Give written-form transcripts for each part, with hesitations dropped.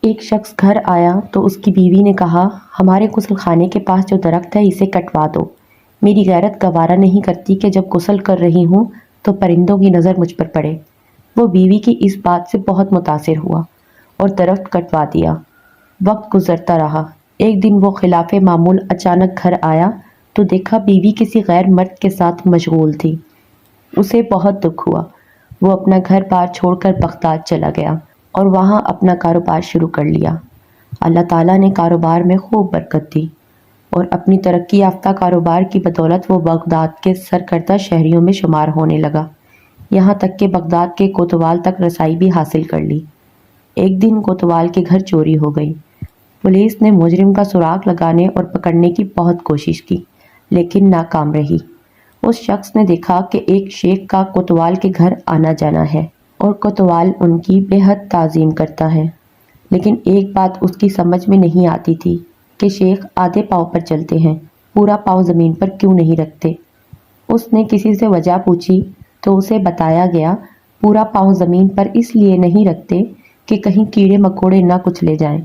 ایک شخص گھر آیا تو اس کی بیوی نے کہا، ہمارے غسل خانے کے پاس جو درخت ہے اسے کٹوا دو۔ میری غیرت گوارا نہیں کرتی کہ جب غسل کر رہی ہوں تو پرندوں کی نظر مجھ پر پڑے۔ وہ بیوی کی اس بات سے بہت متاثر ہوا اور درخت کٹوا دیا۔ وقت گزرتا رہا۔ ایک دن وہ خلاف معمول اچانک گھر آیا تو دیکھا بیوی کسی غیر مرد کے ساتھ مشغول تھی۔ اسے بہت دکھ ہوا۔ وہ اپنا گھر بار چھوڑ کر بغداد چلا گیا اور وہاں اپنا کاروبار شروع کر لیا۔ اللہ تعالیٰ نے کاروبار میں خوب برکت دی اور اپنی ترقی یافتہ کاروبار کی بدولت وہ بغداد کے سرکردہ شہریوں میں شمار ہونے لگا، یہاں تک کہ بغداد کے کوتوال تک رسائی بھی حاصل کر لی۔ ایک دن کوتوال کے گھر چوری ہو گئی۔ پولیس نے مجرم کا سراغ لگانے اور پکڑنے کی بہت کوشش کی لیکن ناکام رہی۔ اس شخص نے دیکھا کہ ایک شیخ کا کوتوال کے گھر آنا جانا ہے اور کوتوال ان کی بے حد تعظیم کرتا ہے، لیکن ایک بات اس کی سمجھ میں نہیں آتی تھی کہ شیخ آدھے پاؤں پر چلتے ہیں، پورا پاؤں زمین پر کیوں نہیں رکھتے۔ اس نے کسی سے وجہ پوچھی تو اسے بتایا گیا پورا پاؤں زمین پر اس لیے نہیں رکھتے کہ کہیں کیڑے مکوڑے نہ کچلے جائیں۔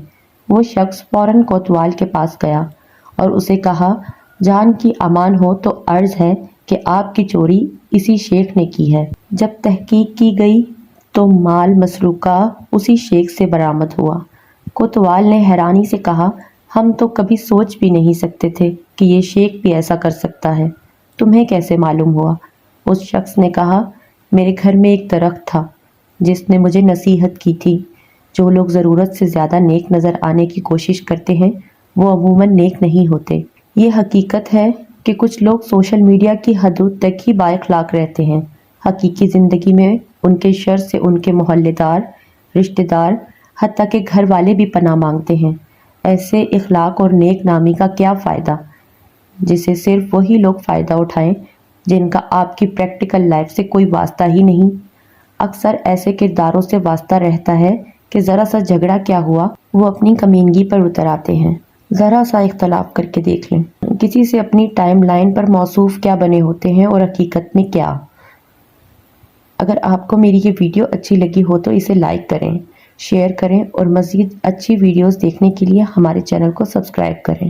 وہ شخص فوراً کوتوال کے پاس گیا اور اسے کہا، جان کی امان ہو تو عرض ہے کہ آپ کی چوری اسی شیخ نے کی ہے۔ جب تحقیق کی گئی تو مال مسروقہ اسی شیخ سے برآمد ہوا۔ کوتوال نے حیرانی سے کہا، ہم تو کبھی سوچ بھی نہیں سکتے تھے کہ یہ شیخ بھی ایسا کر سکتا ہے، تمہیں کیسے معلوم ہوا؟ اس شخص نے کہا، میرے گھر میں ایک درخت تھا جس نے مجھے نصیحت کی تھی، جو لوگ ضرورت سے زیادہ نیک نظر آنے کی کوشش کرتے ہیں وہ عموماً نیک نہیں ہوتے۔ یہ حقیقت ہے کہ کچھ لوگ سوشل میڈیا کی حدود تک ہی بااخلاق رہتے ہیں، حقیقی زندگی میں ان کے شر سے ان کے محلے دار، رشتہ دار، حتیٰ کہ گھر والے بھی پناہ مانگتے ہیں۔ ایسے اخلاق اور نیک نامی کا کیا فائدہ جسے صرف وہی لوگ فائدہ اٹھائیں جن کا آپ کی پریکٹیکل لائف سے کوئی واسطہ ہی نہیں۔ اکثر ایسے کرداروں سے واسطہ رہتا ہے کہ ذرا سا جھگڑا کیا ہوا وہ اپنی کمینگی پر اتر آتے ہیں۔ ذرا سا اختلاف کر کے دیکھ لیں، کسی سے اپنی ٹائم لائن پر موصوف کیا بنے ہوتے ہیں اور حقیقت میں کیا۔ اگر آپ کو میری یہ ویڈیو اچھی لگی ہو تو اسے لائک کریں، شیئر کریں اور مزید اچھی ویڈیوز دیکھنے کے لیے ہمارے چینل کو سبسکرائب کریں۔